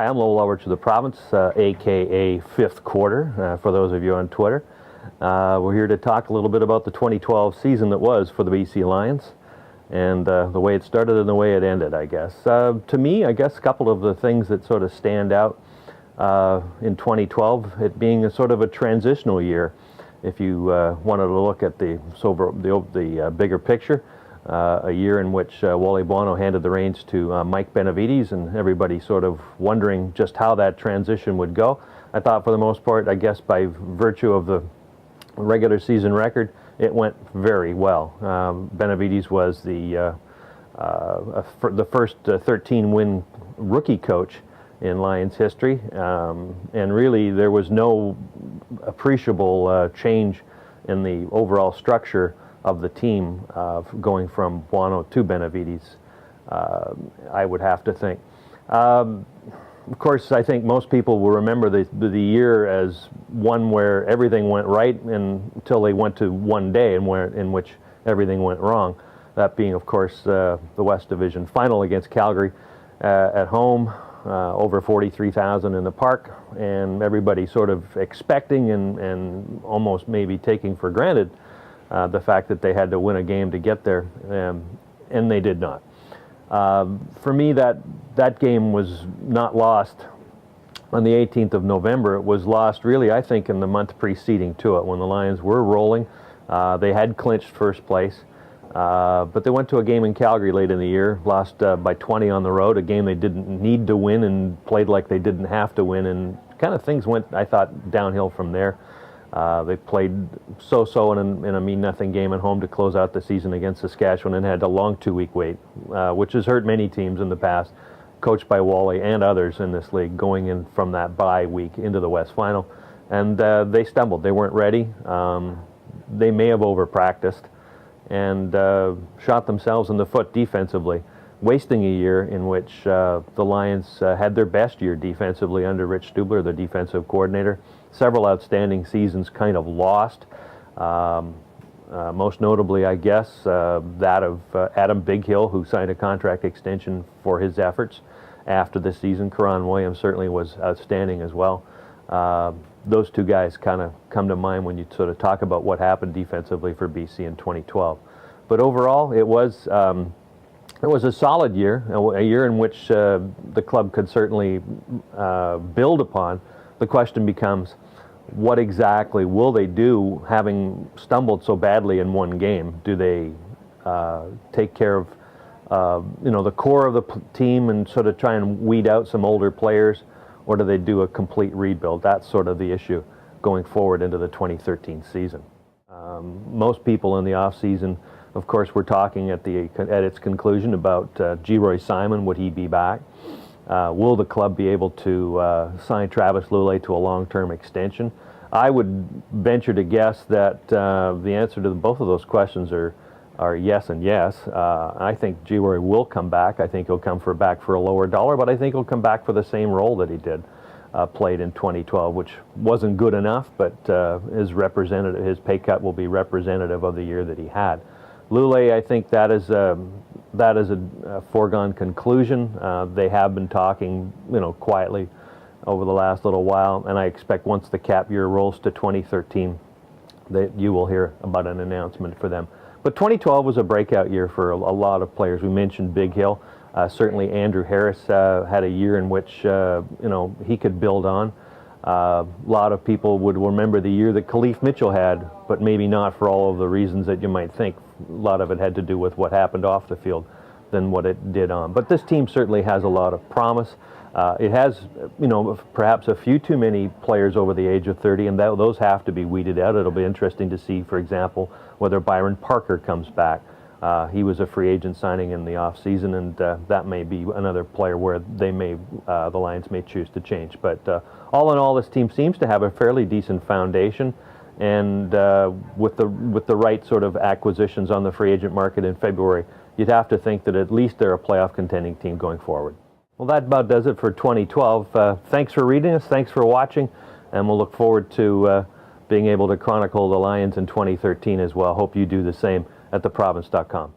Hi, I'm Lowell Ullrich of the province, aka Fifth Quarter, for those of you on Twitter. We're here to talk a little bit about the 2012 season that was for the BC Lions, and the way it started and the way it ended, I guess. To me, I guess a couple of the things that sort of stand out in 2012, it being a sort of a transitional year. If you wanted to look at the bigger picture, a year in which Wally Buono handed the reins to Mike Benavides, and everybody sort of wondering just how that transition would go. I thought for the most part, I guess by virtue of the regular season record, it went very well. Benavides was the first 13-win rookie coach in Lions history, and really there was no appreciable change in the overall structure of the team going from Buono to Benavides, I would have to think. Of course, I think most people will remember the year as one where everything went right until they went to one day in which everything went wrong. That being, of course, the West Division final against Calgary at home, over 43,000 in the park, and everybody sort of expecting and almost maybe taking for granted the fact that they had to win a game to get there, and they did not. For me, that game was not lost on the 18th of November. It was lost really, I think, in the month preceding to it, when the Lions were rolling. They had clinched first place, but they went to a game in Calgary late in the year, lost by 20 on the road, a game they didn't need to win and played like they didn't have to win, and kind of things went, I thought, downhill from there. They played so-so in a mean-nothing game at home to close out the season against Saskatchewan, and had a long 2-week wait, which has hurt many teams in the past, coached by Wally and others in this league, going in from that bye week into the West Final. And they stumbled. They weren't ready. They may have over-practiced and shot themselves in the foot defensively, wasting a year in which the Lions had their best year defensively under Rich Stubler, the defensive coordinator. Several outstanding seasons kind of lost. Most notably, I guess, that of Adam Bighill, who signed a contract extension for his efforts after the season. Karan Williams certainly was outstanding as well. Those two guys kind of come to mind when you sort of talk about what happened defensively for BC in 2012. But overall, it was a solid year, a year in which the club could certainly build upon. The question becomes, what exactly will they do, having stumbled so badly in one game? Do they take care of the core of the team and sort of try and weed out some older players, or do they do a complete rebuild? That's sort of the issue going forward into the 2013 season. Most people in the off-season, of course, were talking at its conclusion about Geroy Simon. Would he be back? Will the club be able to sign Travis Lulay to a long-term extension? I would venture to guess that the answer to both of those questions are yes and yes. I think Geroy will come back. I think he'll come back for a lower dollar, but I think he'll come back for the same role that he did played in 2012, which wasn't good enough, but his pay cut will be representative of the year that he had. Lulay, I think that is a foregone conclusion. They have been talking, quietly over the last little while, and I expect once the cap year rolls to 2013, that you will hear about an announcement for them. But 2012 was a breakout year for a lot of players. We mentioned Bighill. Certainly Andrew Harris had a year in which he could build on. A lot of people would remember the year that Khalif Mitchell had, but maybe not for all of the reasons that you might think. A lot of it had to do with what happened off the field than what it did on. But this team certainly has a lot of promise. It has, perhaps a few too many players over the age of 30, and those have to be weeded out. It'll be interesting to see, for example, whether Byron Parker comes back. He was a free agent signing in the off-season, and that may be another player where the Lions may choose to change. But all in all, this team seems to have a fairly decent foundation, and with the right sort of acquisitions on the free agent market in February, you'd have to think that at least they're a playoff contending team going forward. Well, that about does it for 2012. Thanks for reading us, thanks for watching, and we'll look forward to being able to chronicle the Lions in 2013 as well. Hope you do the same at theprovince.com.